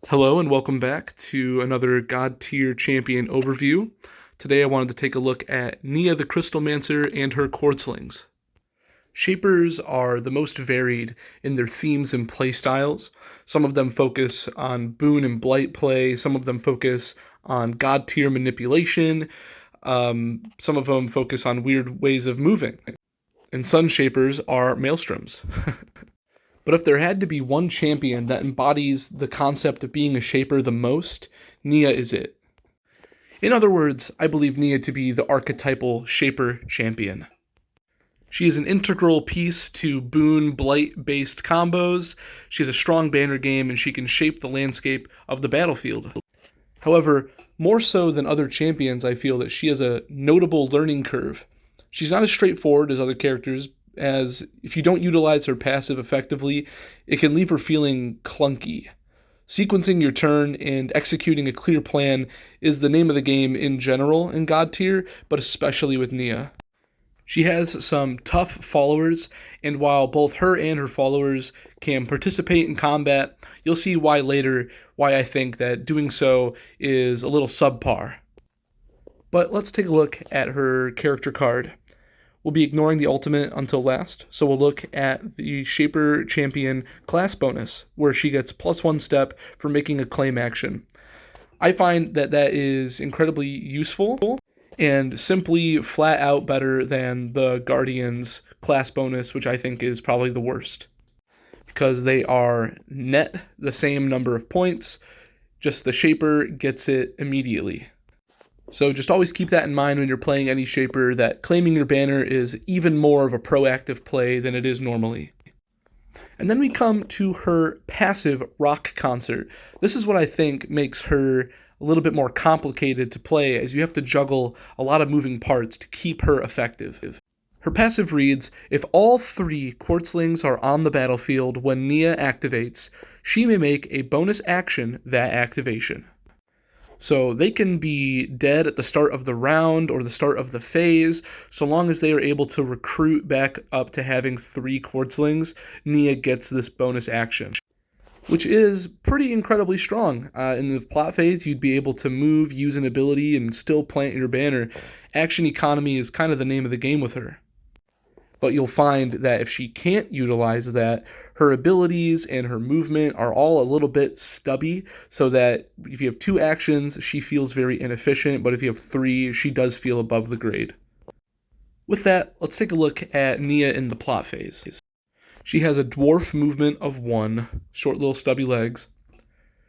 Hello and welcome back to another Godtear champion overview. Today I wanted to take a look at Nia the Crystalmancer and her Hexlings. Shapers are the most varied in their themes and playstyles. Some of them focus on boon and blight play, some of them focus on God-tier manipulation, some of them focus on weird ways of moving. And Sun Shapers are maelstroms. But if there had to be one champion that embodies the concept of being a shaper the most, Nia is it. In other words, I believe Nia to be the archetypal shaper champion. She is an integral piece to boon blight-based combos. She has a strong banner game, and she can shape the landscape of the battlefield. However, more so than other champions, I feel that she has a notable learning curve. She's not as straightforward as other characters, as if you don't utilize her passive effectively, it can leave her feeling clunky. Sequencing your turn and executing a clear plan is the name of the game in general in Godtear, but especially with Nia. She has some tough followers, and while both her and her followers can participate in combat, you'll see why later why I think that doing so is a little subpar. But let's take a look at her character card. We'll be ignoring the ultimate until last, so we'll look at the Shaper Champion class bonus, where she gets +1 step for making a claim action. I find that that is incredibly useful and simply flat out better than the Guardian's class bonus, which I think is probably the worst. Because they are net the same number of points, just the Shaper gets it immediately. So just always keep that in mind when you're playing any shaper, that claiming your banner is even more of a proactive play than it is normally. And then we come to her passive rock concert. This is what I think makes her a little bit more complicated to play, as you have to juggle a lot of moving parts to keep her effective. Her passive reads, if all 3 Hexlings are on the battlefield when Nia activates, she may make a bonus action that activation. So they can be dead at the start of the round or the start of the phase, so long as they are able to recruit back up to having 3 Hexlings, Nia gets this bonus action, which is pretty incredibly strong. In the plot phase, you'd be able to move, use an ability, and still plant your banner. Action economy is kind of the name of the game with her. But you'll find that if she can't utilize that, her abilities and her movement are all a little bit stubby, so that if you have 2 actions, she feels very inefficient, but if you have 3, she does feel above the grade. With that, let's take a look at Nia in the plot phase. She has a dwarf movement of 1, short little stubby legs.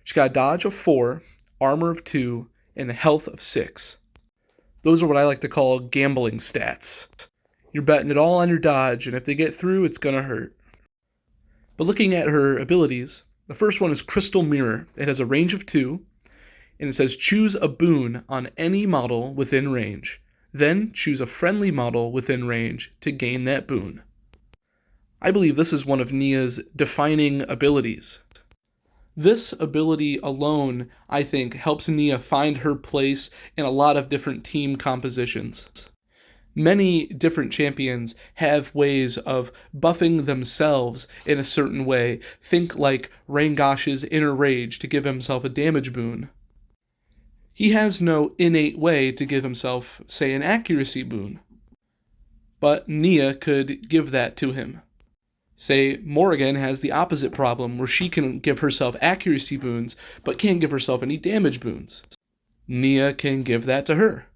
She's got a dodge of 4, armor of 2, and a health of 6. Those are what I like to call gambling stats. You're betting it all on your dodge, and if they get through, it's gonna hurt. But looking at her abilities, the first one is Crystal Mirror. It has a range of 2, and it says choose a boon on any model within range. Then choose a friendly model within range to gain that boon. I believe this is one of Nia's defining abilities. This ability alone, I think, helps Nia find her place in a lot of different team compositions. Many different champions have ways of buffing themselves in a certain way. Think like Rangosh's Inner Rage to give himself a damage boon. He has no innate way to give himself, say, an accuracy boon. But Nia could give that to him. Say, Morrigan has the opposite problem, where she can give herself accuracy boons, but can't give herself any damage boons. Nia can give that to her.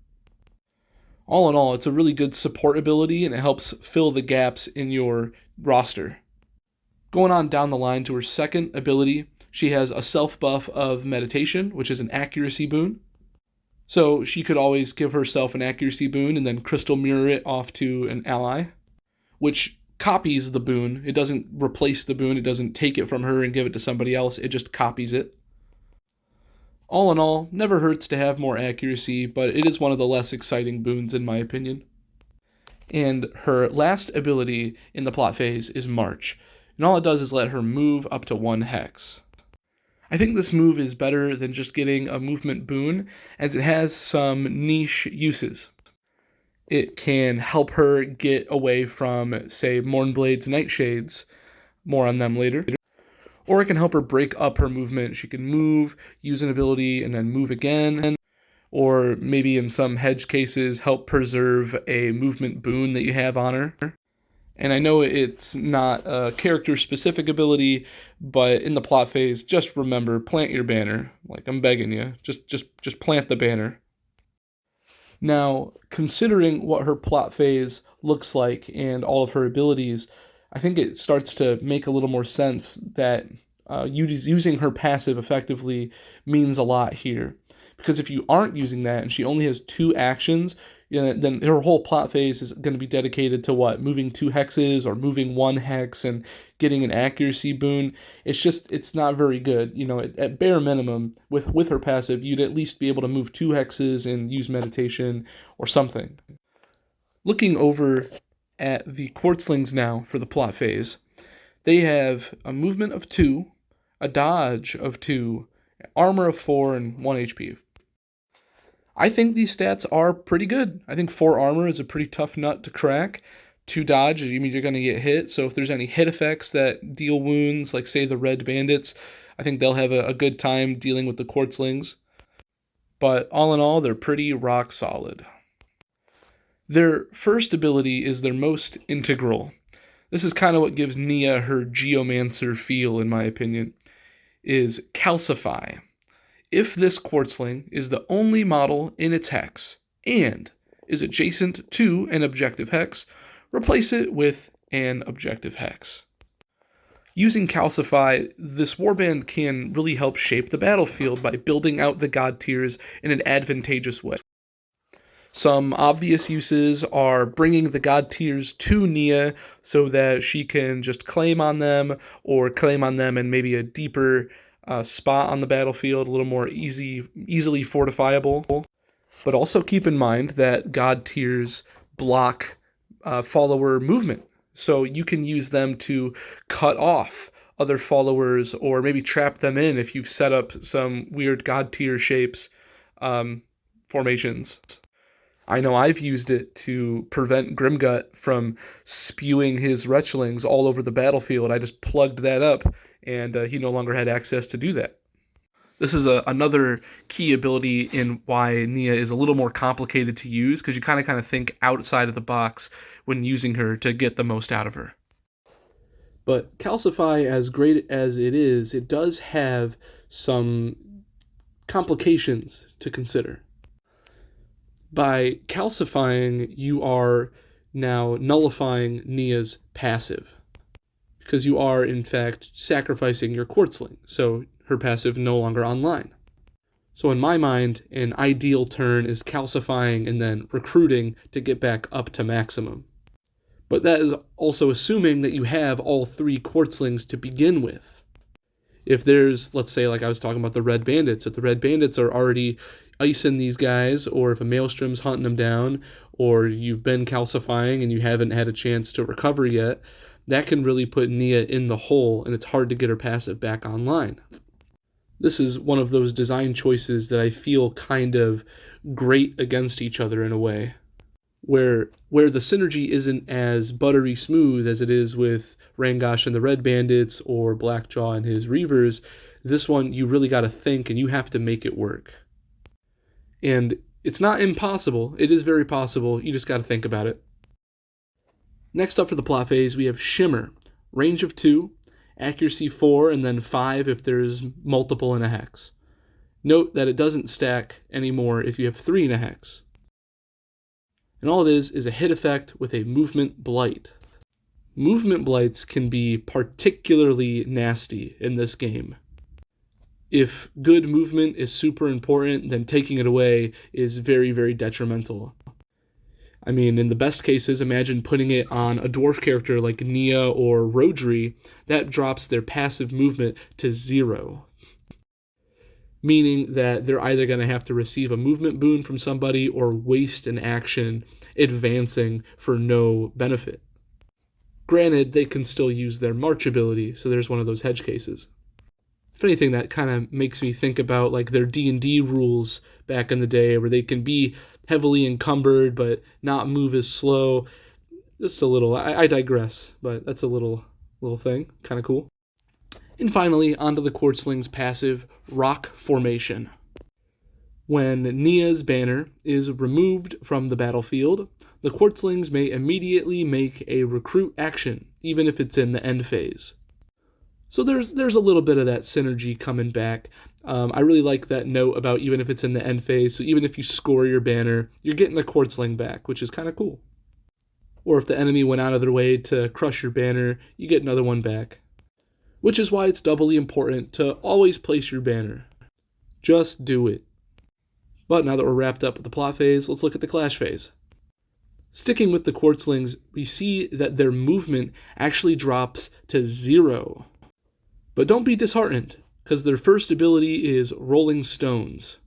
All in all, it's a really good support ability, and it helps fill the gaps in your roster. Going on down the line to her second ability, she has a self-buff of Meditation, which is an accuracy boon. So she could always give herself an accuracy boon and then crystal mirror it off to an ally, which copies the boon. It doesn't replace the boon, it doesn't take it from her and give it to somebody else, it just copies it. All in all, never hurts to have more accuracy, but it is one of the less exciting boons in my opinion. And her last ability in the plot phase is March, and all it does is let her move up to 1 hex. I think this move is better than just getting a movement boon, as it has some niche uses. It can help her get away from, say, Mournblade's Nightshades, more on them later, Or it can help her break up her movement. She can move, use an ability, and then move again. Or maybe in some hedge cases, help preserve a movement boon that you have on her. And I know it's not a character-specific ability, but in the plot phase, just remember, plant your banner. Like, I'm begging you, just plant the banner. Now, considering what her plot phase looks like and all of her abilities, I think it starts to make a little more sense that using her passive effectively means a lot here. Because if you aren't using that and she only has 2 actions, then her whole plot phase is going to be dedicated to what? Moving 2 hexes or moving 1 hex and getting an accuracy boon. It's not very good. At bare minimum, with her passive, you'd at least be able to move 2 hexes and use meditation or something. Looking over at the Quartzlings now for the plot phase, they have a movement of 2, a dodge of 2, armor of 4, and 1 HP. I think these stats are pretty good. I think 4 armor is a pretty tough nut to crack. 2 dodge, you're going to get hit, so if there's any hit effects that deal wounds, like say the red bandits, I think they'll have a good time dealing with the Quartzlings. But all in all, they're pretty rock solid. Their first ability is their most integral. This is kind of what gives Nia her Geomancer feel, in my opinion, is Calcify. If this Quartzling is the only model in its hex and is adjacent to an objective hex, replace it with an objective hex. Using Calcify, this warband can really help shape the battlefield by building out the Godtears in an advantageous way. Some obvious uses are bringing the Godtears to Nia so that she can just claim on them, or claim on them in maybe a deeper spot on the battlefield, a little more easily fortifiable. But also keep in mind that Godtears block follower movement, so you can use them to cut off other followers or maybe trap them in if you've set up some weird Godtear shapes formations. I know I've used it to prevent Grimgut from spewing his Wretchlings all over the battlefield. I just plugged that up, and he no longer had access to do that. This is another key ability in why Nia is a little more complicated to use, because you kind of think outside of the box when using her to get the most out of her. But Calcify, as great as it is, it does have some complications to consider. By calcifying, you are now nullifying Nia's passive, because you are, in fact, sacrificing your Quartzling, so her passive no longer online. So in my mind, an ideal turn is calcifying and then recruiting to get back up to maximum. But that is also assuming that you have all 3 Quartzlings to begin with. If there's, let's say, like I was talking about the red bandits, if the red bandits are already icing these guys, or if a maelstrom's hunting them down, or you've been calcifying and you haven't had a chance to recover yet, that can really put Nia in the hole, and it's hard to get her passive back online. This is one of those design choices that I feel kind of grate against each other in a way, where the synergy isn't as buttery smooth as it is with Rangosh and the Red Bandits or Blackjaw and his Reavers. This one, you really got to think, and you have to make it work. And it's not impossible. It is very possible. You just got to think about it. Next up for the plot phase, we have Shimmer. Range of 2, accuracy 4, and then 5 if there's multiple in a hex. Note that it doesn't stack anymore if you have 3 in a hex. And all it is a hit effect with a movement blight. Movement blights can be particularly nasty in this game. If good movement is super important, then taking it away is very, very detrimental. I mean, in the best cases, imagine putting it on a dwarf character like Nia or Rodri. That drops their passive movement to 0. Meaning that they're either going to have to receive a movement boon from somebody or waste an action advancing for no benefit. Granted, they can still use their March ability, so there's one of those hedge cases. If anything, that kind of makes me think about like their D&D rules back in the day, where they can be heavily encumbered but not move as slow. Just a little, I digress, but that's a little thing, kind of cool. And finally, onto the Quartzling's passive, Rock Formation. When Nia's banner is removed from the battlefield, the Quartzlings may immediately make a recruit action, even if it's in the end phase. So there's a little bit of that synergy coming back. I really like that note about even if it's in the end phase, so even if you score your banner, you're getting a Quartzling back, which is kind of cool. Or if the enemy went out of their way to crush your banner, you get another one back. Which is why it's doubly important to always place your banner. Just do it. But now that we're wrapped up with the plot phase, let's look at the clash phase. Sticking with the Quartzlings, we see that their movement actually drops to 0. But don't be disheartened, because their first ability is Rolling Stones.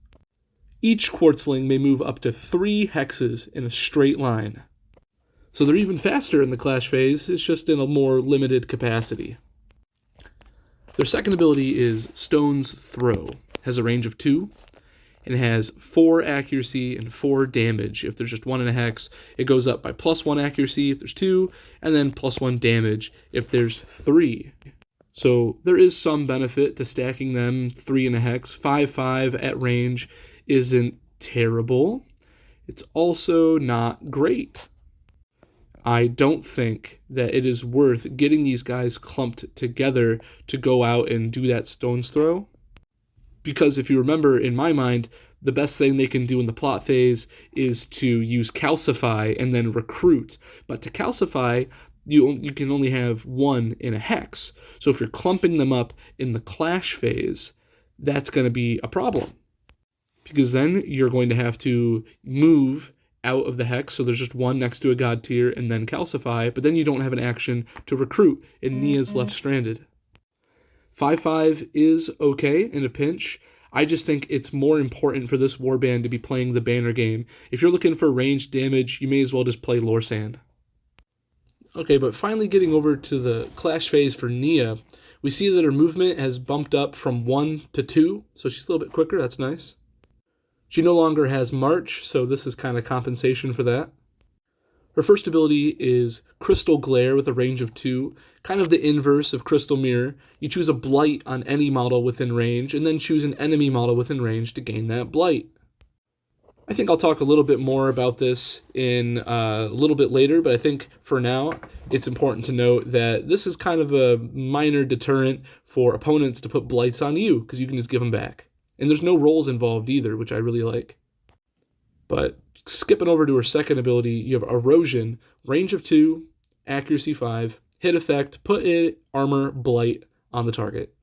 Each Quartzling may move up to 3 hexes in a straight line. So they're even faster in the clash phase, it's just in a more limited capacity. Their second ability is Stone's Throw. Has a range of 2, and it has 4 accuracy and 4 damage. If there's just 1 in a hex, it goes up by +1 accuracy if there's 2, and then +1 damage if there's 3. So there is some benefit to stacking them 3 in a hex. 5/5 at range isn't terrible. It's also not great. I don't think that it is worth getting these guys clumped together to go out and do that Stone's Throw. Because if you remember, in my mind, the best thing they can do in the plot phase is to use Calcify and then recruit. But to Calcify, you can only have 1 in a hex. So if you're clumping them up in the clash phase, that's going to be a problem. Because then you're going to have to move out of the hex, so there's just 1 next to a Godtear, and then Calcify, but then you don't have an action to recruit, and Nia's left stranded. 5/5 is okay in a pinch. I just think it's more important for this warband to be playing the banner game. If you're looking for ranged damage, you may as well just play Lorsan. Okay, but finally getting over to the clash phase for Nia, we see that her movement has bumped up from 1 to 2, so she's a little bit quicker, that's nice. She no longer has March, so this is kind of compensation for that. Her first ability is Crystal Glare with a range of 2, kind of the inverse of Crystal Mirror. You choose a Blight on any model within range, and then choose an enemy model within range to gain that Blight. I think I'll talk a little bit more about this in a little bit later, but I think for now it's important to note that this is kind of a minor deterrent for opponents to put Blights on you, because you can just give them back. And there's no rolls involved either, which I really like. But skipping over to her second ability, you have Erosion, range of 2, accuracy 5, hit effect, put it armor blight on the target.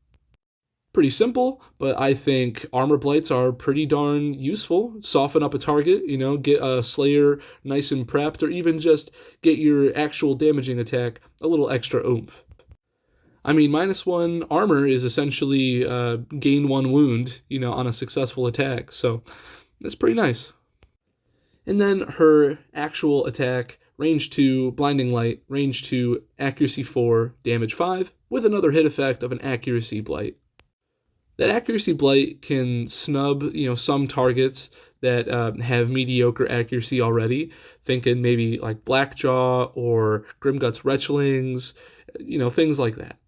Pretty simple, but I think armor blights are pretty darn useful. Soften up a target, get a Slayer nice and prepped, or even just get your actual damaging attack a little extra oomph. I mean, -1 armor is essentially gain 1 wound, on a successful attack, so that's pretty nice. And then her actual attack, range 2, Blinding Light, range 2, accuracy 4, damage 5, with another hit effect of an accuracy blight. That accuracy blight can snub, some targets that have mediocre accuracy already, thinking maybe like Blackjaw or Grimgut's Retchlings, things like that.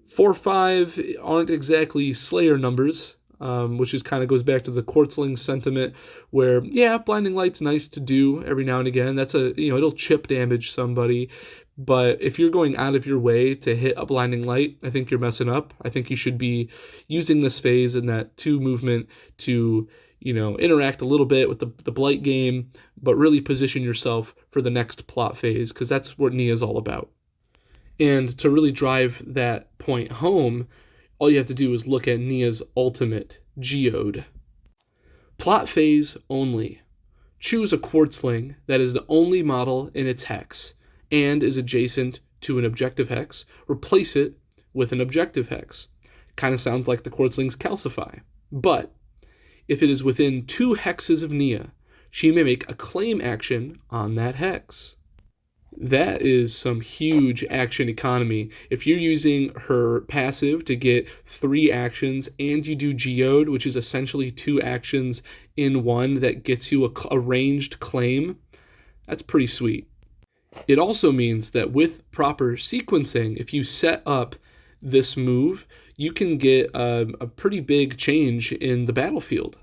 4/5 aren't exactly Slayer numbers, which is kind of goes back to the Quartzling sentiment where, yeah, Blinding Light's nice to do every now and again. That's it'll chip damage somebody. But if you're going out of your way to hit a Blinding Light, I think you're messing up. I think you should be using this phase and that 2 movement to, interact a little bit with the Blight game, but really position yourself for the next plot phase, because that's what Nia's all about. And to really drive that point home, all you have to do is look at Nia's ultimate, Geode. Plot phase only. Choose a Quartzling that is the only model in its hex and is adjacent to an objective hex. Replace it with an objective hex. Kind of sounds like the Quartzling's Calcify. But if it is within 2 hexes of Nia, she may make a claim action on that hex. That is some huge action economy. If you're using her passive to get 3 actions and you do Geode, which is essentially 2 actions in 1 that gets you a ranged claim, that's pretty sweet. It also means that with proper sequencing, if you set up this move, you can get a pretty big change in the battlefield.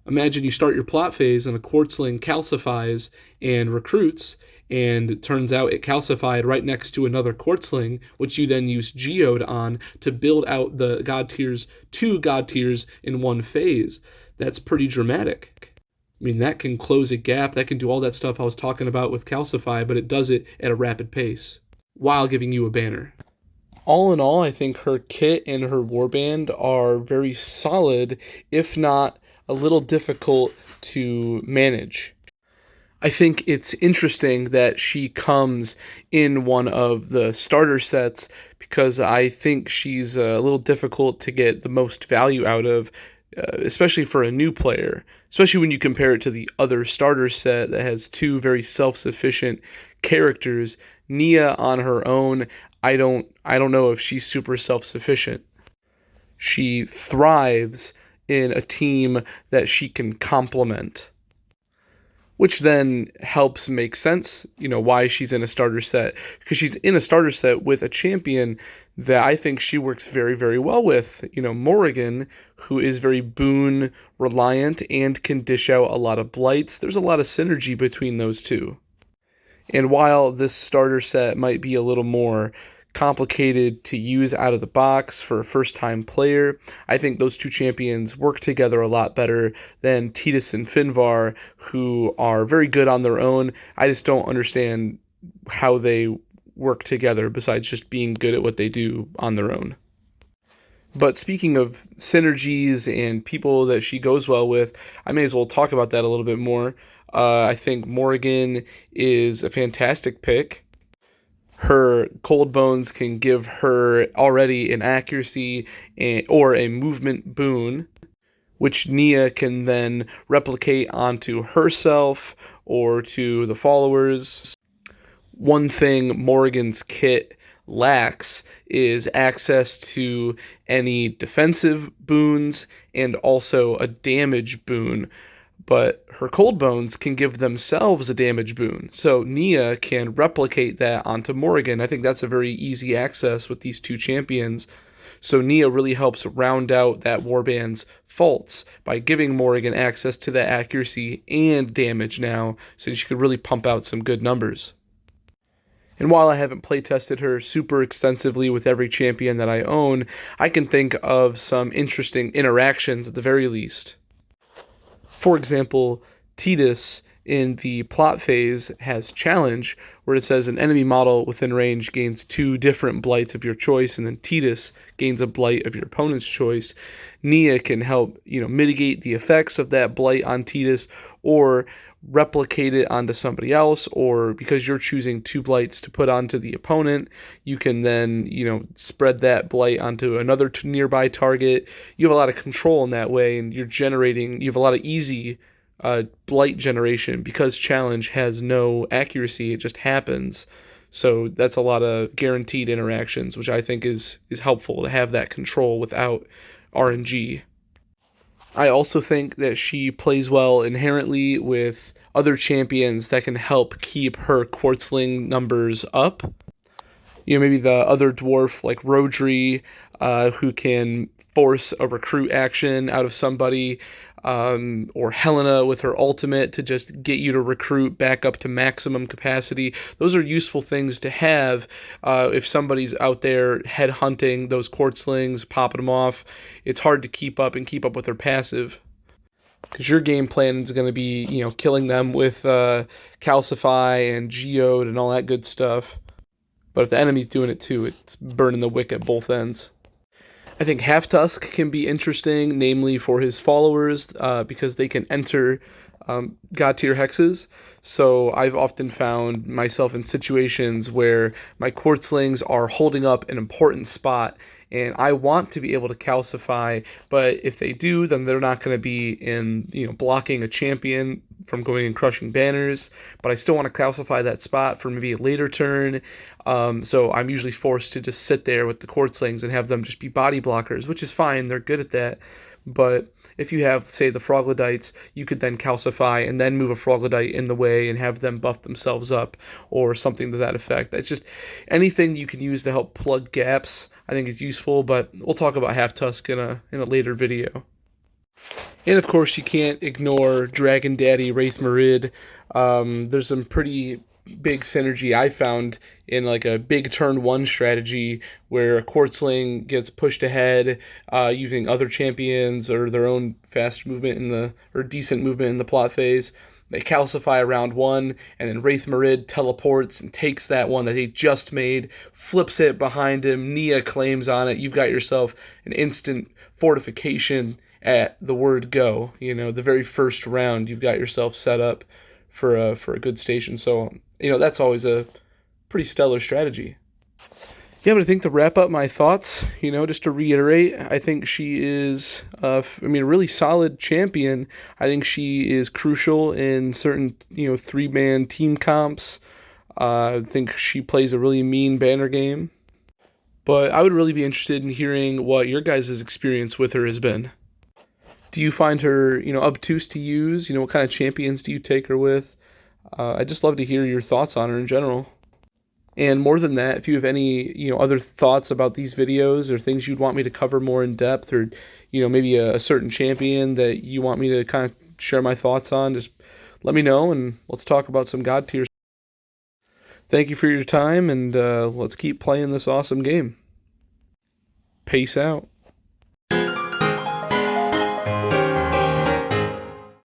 Imagine you start your plot phase and a Quartzling calcifies and recruits, and it turns out it calcified right next to another Quartzling, which you then use Geode on to build out the Godtears, 2 Godtears in one phase. That's pretty dramatic. I mean, that can close a gap, that can do all that stuff I was talking about with calcify, but it does it at a rapid pace while giving you a banner. All in all, I think her kit and her warband are very solid, if not a little difficult to manage. I think it's interesting that she comes in one of the starter sets because I think she's a little difficult to get the most value out of, especially for a new player, especially when you compare it to the other starter set that has 2 very self-sufficient characters. Nia on her own, I don't know if she's super self-sufficient. She thrives in a team that she can complement, which then helps make sense, why she's in a starter set, because she's in a starter set with a champion that I think she works very, very well with. Morrigan, who is very boon reliant and can dish out a lot of blights. There's a lot of synergy between those two. And while this starter set might be a little more complicated to use out of the box for a first-time player, I think those 2 champions work together a lot better than Tidus and Finvar, who are very good on their own. I just don't understand how they work together besides just being good at what they do on their own. But speaking of synergies and people that she goes well with, I may as well talk about that a little bit more. I think Morrigan is a fantastic pick. Her cold bones can give her already an accuracy or a movement boon, which Nia can then replicate onto herself or to the followers. One thing Morrigan's kit lacks is access to any defensive boons and also a damage boon, but her cold bones can give themselves a damage boon. So Nia can replicate that onto Morrigan. I think that's a very easy access with these 2 champions. So Nia really helps round out that warband's faults by giving Morrigan access to that accuracy and damage now, so she could really pump out some good numbers. And while I haven't playtested her super extensively with every champion that I own, I can think of some interesting interactions at the very least. For example, Tidus in the plot phase has challenge, where it says an enemy model within range gains 2 different blights of your choice, and then Tidus gains a blight of your opponent's choice. Nia can help, mitigate the effects of that blight on Tidus, or replicate it onto somebody else, or because you're choosing 2 blights to put onto the opponent, you can then, spread that blight onto another nearby target. You have a lot of control in that way, and you have a lot of easy blight generation because challenge has no accuracy, it just happens. So that's a lot of guaranteed interactions, which I think is helpful to have that control without RNG. I also think that she plays well inherently with other champions that can help keep her Quartzling numbers up. Maybe the other dwarf like Rodri, who can force a recruit action out of somebody, or Helena with her ultimate to just get you to recruit back up to maximum capacity. Those are useful things to have if somebody's out there headhunting those Quartzlings, popping them off. It's hard to keep up with their passive, because your game plan is going to be, killing them with Calcify and Geode and all that good stuff. But if the enemy's doing it too, it's burning the wick at both ends. I think Half Tusk can be interesting, namely for his followers, because they can enter Godtear hexes. So I've often found myself in situations where my Quartzlings are holding up an important spot, and I want to be able to calcify, but if they do, then they're not going to be in, blocking a champion from going and crushing banners, but I still want to calcify that spot for maybe a later turn. So I'm usually forced to just sit there with the Quartzlings and have them just be body blockers, which is fine. They're good at that. but if you have, say, the Froglodytes, you could then calcify and then move a Froglodyte in the way and have them buff themselves up or something to that effect. It's just anything you can use to help plug gaps, I think is useful, but we'll talk about Half Tusk in a later video. And of course, you can't ignore Dragon Daddy Raith Marid. There's some pretty big synergy I found in like a big turn one strategy where a Quartzling gets pushed ahead using other champions or their own fast movement or decent movement in the plot phase. They calcify around one, and then Raith Marid teleports and takes that one that he just made, flips it behind him, Nia claims on it. You've got yourself an instant fortification at the word go. You know, the very first round, you've got yourself set up for a good station. So, you know, that's always a pretty stellar strategy. Yeah, but I think to wrap up my thoughts, you know, just to reiterate, I think she is, a really solid champion. I think she is crucial in certain, you know, 3-man team comps. I think she plays a really mean banner game. But I would really be interested in hearing what your guys' experience with her has been. Do you find her, you know, obtuse to use? You know, what kind of champions do you take her with? I'd just love to hear your thoughts on her in general. And more than that, if you have any, you know, other thoughts about these videos or things you'd want me to cover more in depth, or, you know, maybe a certain champion that you want me to kind of share my thoughts on, just let me know and let's talk about some Godtear. Thank you for your time, and let's keep playing this awesome game. Peace out.